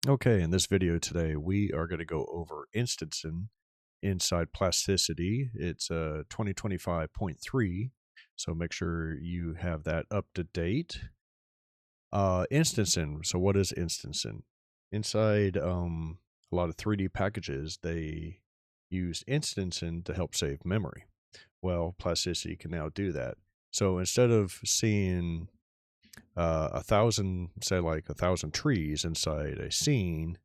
Okay, in this video today, we are going to go over instancing inside Plasticity. It's 2025.3, so make sure you have that up to date. Instancing. So what is instancing? Inside a lot of 3D packages, they use instancing to help save memory. Well, Plasticity can now do that. So instead of seeing a thousand, say like 1,000 trees inside a scene,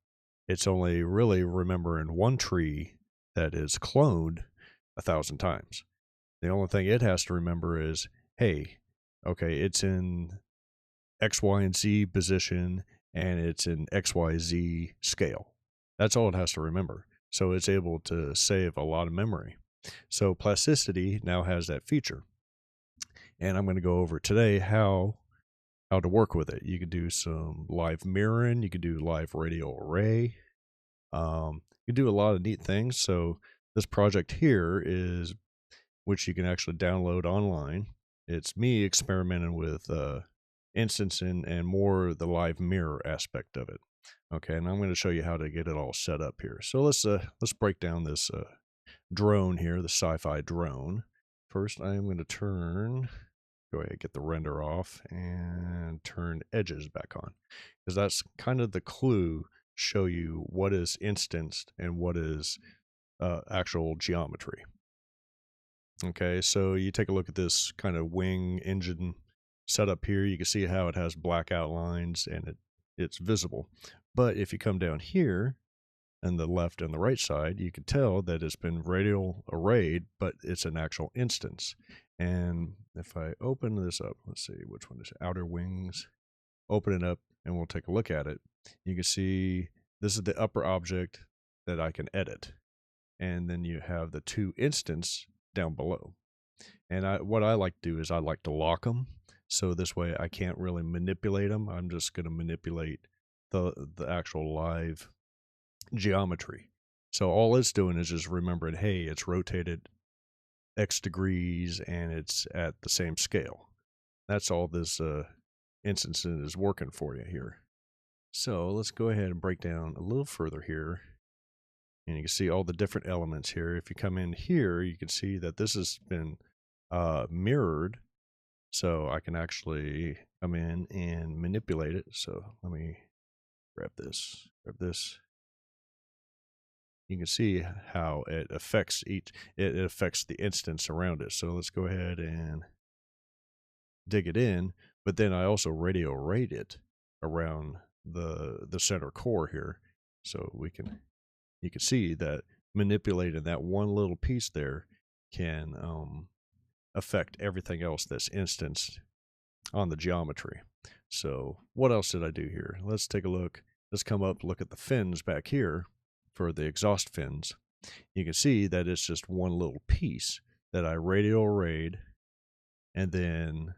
it's only really remembering one tree that is cloned 1,000 times. The only thing it has to remember is, hey, okay, it's in X, Y, and Z position and it's in XYZ scale. That's all it has to remember. So it's able to save a lot of memory. So Plasticity now has that feature. And I'm going to go over today how to work with it. You can do some live mirroring, you can do live radial array, you can do a lot of neat things. So this project here is, which you can actually download online. It's me experimenting with instancing and more the live mirror aspect of it. Okay, and I'm going to show you how to get it all set up here. So let's break down this drone here, the sci-fi drone. First, I am going to go ahead and get the render off and turn edges back on, because that's kind of the clue, show you what is instanced and what is actual geometry. Okay, so you take a look at this kind of wing engine setup here. You can see how it has black outlines and it's visible. But if you come down here on the left and the right side, you can tell that it's been radial arrayed, but it's an actual instance. And if I open this up, let's see which one is outer wings. Open it up and we'll take a look at it. You can see this is the upper object that I can edit. And then you have the two instance down below. And what I like to do is I like to lock them. So this way I can't really manipulate them. I'm just going to manipulate the actual live geometry. So all it's doing is just remembering, hey, it's rotated X degrees and it's at the same scale. That's all this instance is working for you here. So let's go ahead and break down a little further here. And you can see all the different elements here. If you come in here, you can see that this has been mirrored. So I can actually come in and manipulate it. So let me grab this. You can see how it affects it affects the instance around it. So let's go ahead and dig it in. But then I also radial arrayed it around the center core here. So you can see that manipulating that one little piece there can affect everything else that's instanced on the geometry. So what else did I do here? Let's take a look. Let's come up, look at the fins back here for the exhaust fins. You can see that it's just one little piece that I radial arrayed, and then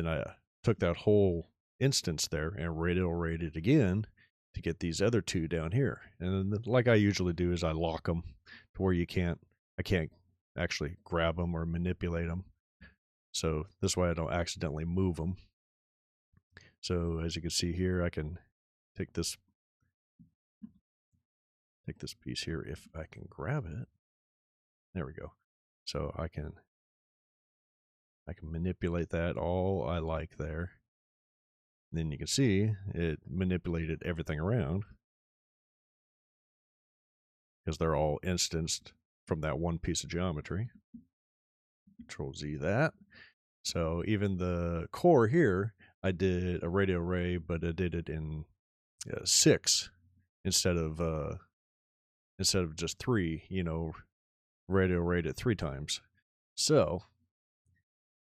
I took that whole instance there and radial arrayed it again to get these other two down here. And then, like I usually do, is I lock them to where I can't actually grab them or manipulate them. So this way I don't accidentally move them. So as you can see here, I can take this piece here if I can grab it. There we go. So I can manipulate that all I like there. And then you can see it manipulated everything around because they're all instanced from that one piece of geometry. Control Z that. So even the core here, I did a radial array, but I did it in 6 instead of just 3. Radial arrayed it 3 times. So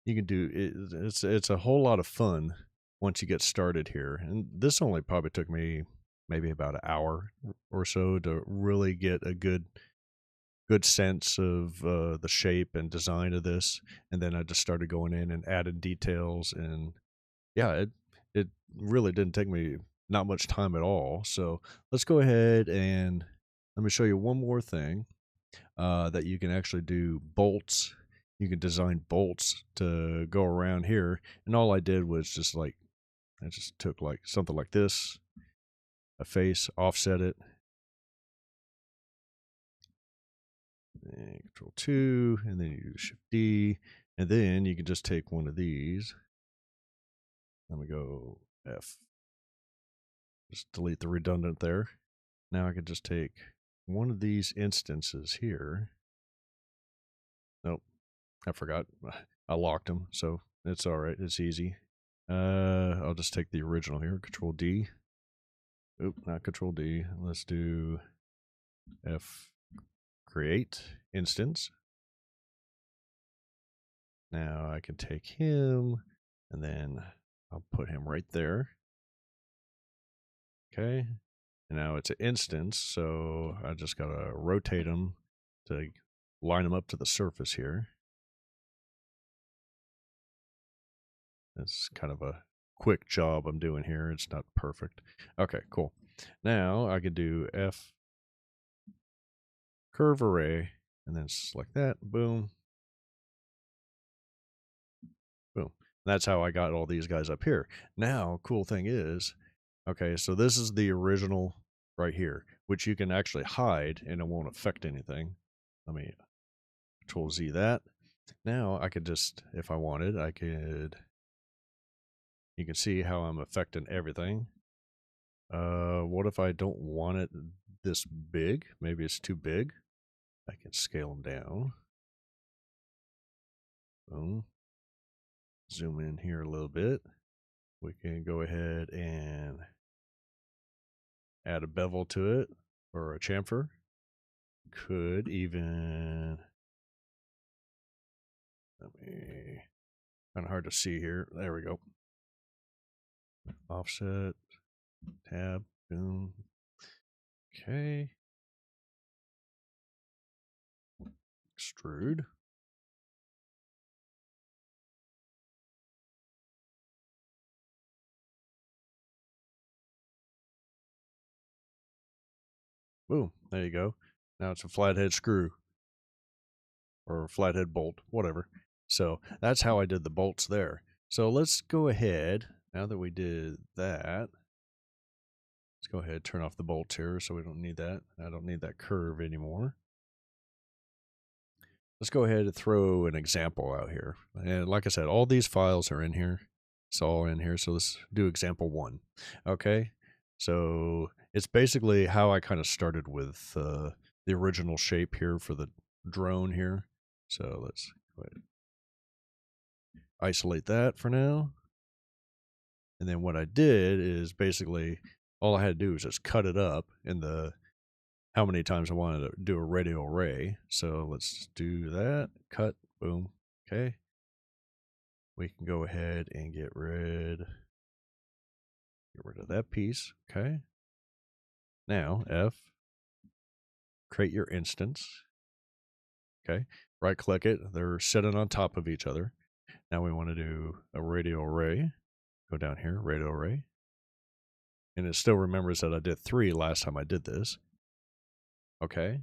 you can do it. It's a whole lot of fun once you get started here. And this only probably took me maybe about an hour or so to really get a good sense of the shape and design of this. And then I just started going in and adding details, and yeah, it really didn't take me not much time at all. So let's go ahead and let me show you one more thing that you can actually do bolts. You can design bolts to go around here, and all I did was just I just took like something like this, a face, offset it, and Control 2, and then you do Shift D, and then you can just take one of these. Let me go F. Just delete the redundant there. Now I can just take one of these instances here. Nope, I forgot. I locked them, so it's all right. It's easy. I'll just take the original here. Control D. Oop, not Control D. Let's do F. Create instance. Now I can take him, and then I'll put him right there. Okay. And now it's an instance, so I just gotta rotate him to line him up to the surface here. That's kind of a quick job I'm doing here. It's not perfect. Okay, cool. Now I could do F curve array, and then select that. Boom. Boom. That's how I got all these guys up here. Now, cool thing is, okay, so this is the original right here, which you can actually hide and it won't affect anything. Let me Control Z that. Now I could just, if I wanted, I could, you can see how I'm affecting everything. What if I don't want it this big? Maybe it's too big. I can scale them down. Boom. Zoom in here a little bit. We can go ahead and add a bevel to it or a chamfer. Could even, let me, kind of hard to see here. There we go. Offset, tab, boom. Okay. Extrude. Boom. There you go. Now it's a flathead screw or flathead bolt, whatever. So that's how I did the bolts there. So let's go ahead, now that we did that, let's go ahead and turn off the bolts here so we don't need that. I don't need that curve anymore. Let's go ahead and throw an example out here. And like I said, all these files are in here. It's all in here. So let's do example 1. Okay. So it's basically how I kind of started with the original shape here for the drone here. So let's go ahead. Isolate that for now. And then what I did is basically all I had to do was just cut it up in the how many times I wanted to do a radial array. So let's do that. Cut. Boom. Okay. We can go ahead and get rid of that piece. Okay. Now F. Create your instance. Okay. Right click it. They're sitting on top of each other. Now we want to do a radial array. Go down here, radial array. And it still remembers that I did 3 last time I did this. Okay.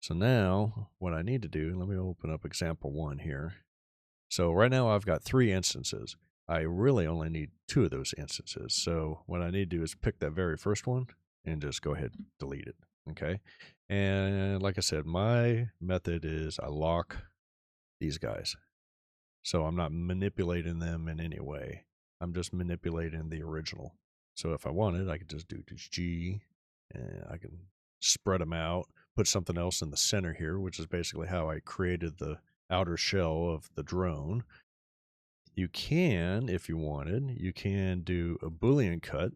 So now what I need to do, let me open up example 1 here. So right now I've got 3 instances. I really only need 2 of those instances. So what I need to do is pick that very first one and just go ahead and delete it. Okay. And like I said, my method is I lock these guys. So I'm not manipulating them in any way. I'm just manipulating the original. So if I wanted, I could just do G and I can spread them out, put something else in the center here, which is basically how I created the outer shell of the drone. You can, if you wanted, you can do a Boolean cut.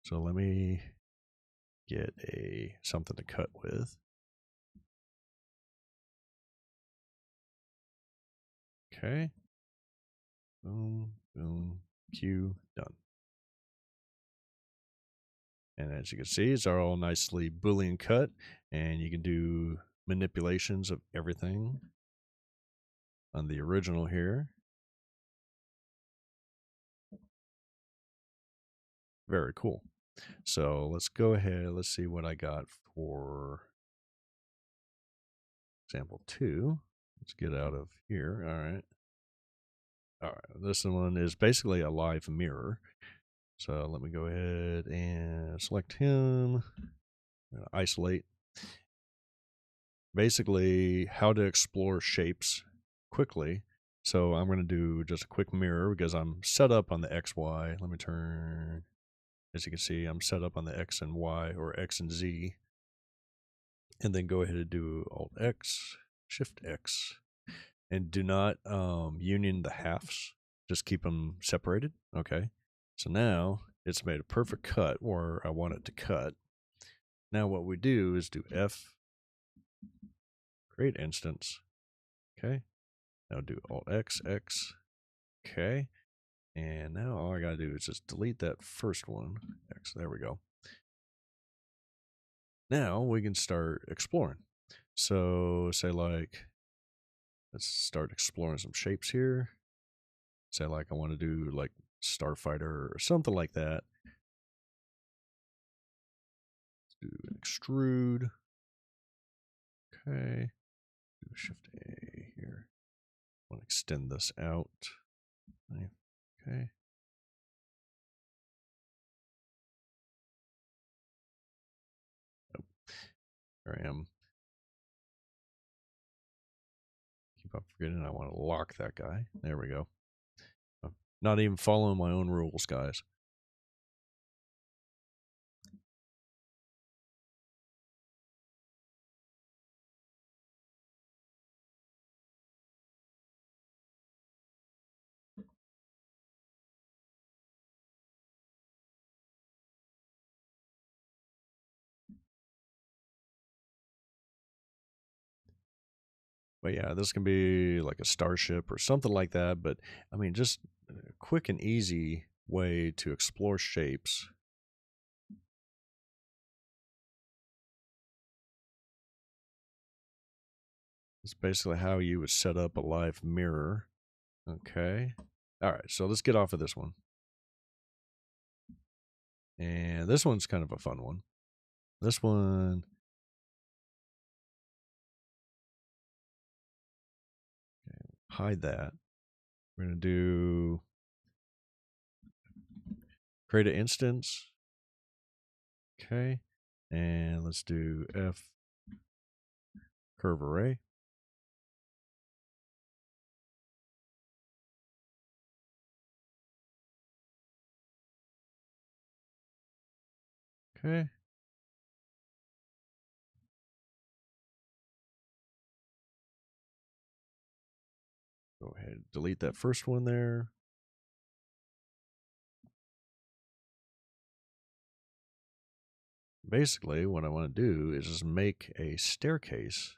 So let me get something to cut with. Okay. Boom, boom, Q, done. And as you can see, it's all nicely Boolean cut, and you can do manipulations of everything on the original here. Very cool. So let's go ahead. Let's see what I got for example 2. Let's get out of here. All right. All right. This one is basically a live mirror. So let me go ahead and and select him, isolate. Basically, how to explore shapes quickly. So I'm going to do just a quick mirror because I'm set up on the XY. Let me turn. As you can see, I'm set up on the X and Y, or X and Z. And then go ahead and do Alt X, Shift X. And do not union the halves. Just keep them separated. Okay. So now it's made a perfect cut where I want it to cut. Now what we do is do F, create instance. Okay. Now do Alt X, X. Okay. And now all I got to do is just delete that first one. X, there we go. Now we can start exploring. So say like, let's start exploring some shapes here. Say like I want to do like Starfighter or something like that. Let's do an extrude. Okay. Do Shift A here. I want to extend this out. Okay. Oh, there I am. Keep on forgetting I want to lock that guy. There we go. I'm not even following my own rules, guys. But yeah, this can be like a starship or something like that. But I mean, just a quick and easy way to explore shapes. It's basically how you would set up a live mirror. Okay. All right, so let's get off of this one. And this one's kind of a fun one. This one, okay, hide that. We're going to do create an instance. Okay. And let's do F curve array. Okay. Go ahead and delete that first one there. Basically, what I want to do is just make a staircase.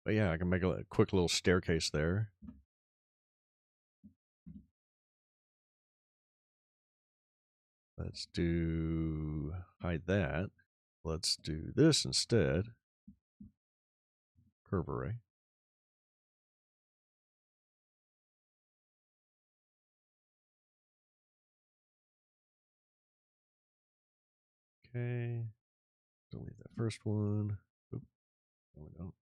But yeah, I can make a quick little staircase there. Let's do hide that. Let's do this instead. Curve array. Okay. Delete that first one. Oop. No, we don't.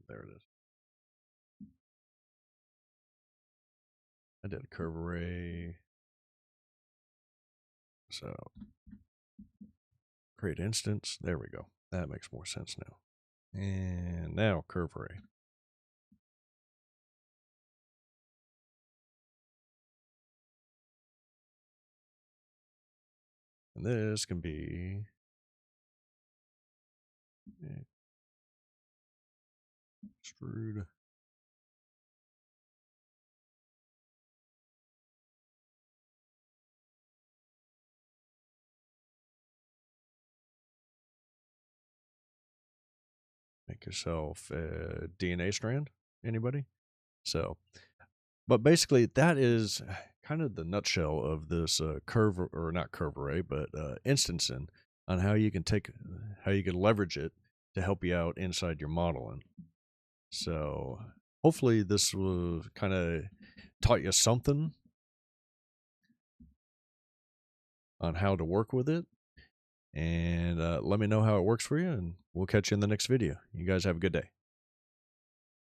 There it is. I did a curve array. So create instance. There we go. That makes more sense now. And now curve array. And this can be extrude. Make yourself a DNA strand. Anybody? So, but basically, that is kind of the nutshell of this curve, or not curve array, but instancing on how you can leverage it to help you out inside your modeling. So, hopefully, this will kind of taught you something on how to work with it. And let me know how it works for you, and we'll catch you in the next video. You guys have a good day.